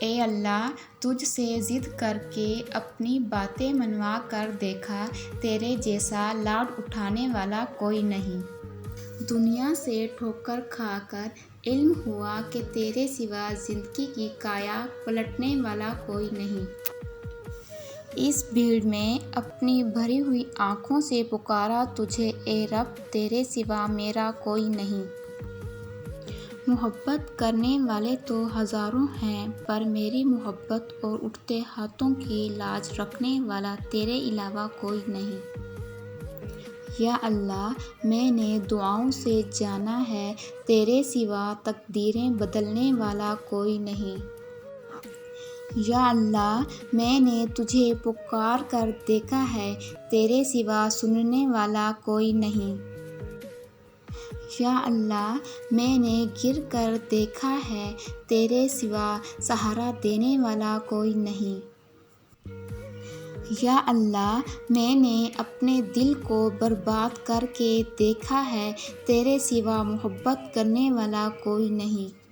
اے اللہ، تجھ سے ضد کر کے اپنی باتیں منوا کر دیکھا، تیرے جیسا لاڈ اٹھانے والا کوئی نہیں۔ دنیا سے ٹھوکر کھا کر علم ہوا کہ تیرے سوا زندگی کی کایا پلٹنے والا کوئی نہیں۔ اس بھیڑ میں اپنی بھری ہوئی آنکھوں سے پکارا تجھے، اے رب تیرے سوا میرا کوئی نہیں۔ محبت کرنے والے تو ہزاروں ہیں، پر میری محبت اور اٹھتے ہاتھوں کی لاج رکھنے والا تیرے علاوہ کوئی نہیں۔ یا اللہ، میں نے دعاؤں سے جانا ہے، تیرے سوا تقدیریں بدلنے والا کوئی نہیں۔ یا اللہ، میں نے تجھے پکار کر دیکھا ہے، تیرے سوا سننے والا کوئی نہیں۔ یا اللہ، میں نے گر کر دیکھا ہے، تیرے سوا سہارا دینے والا کوئی نہیں۔ یا اللہ، میں نے اپنے دل کو برباد کر کے دیکھا ہے، تیرے سوا محبت کرنے والا کوئی نہیں۔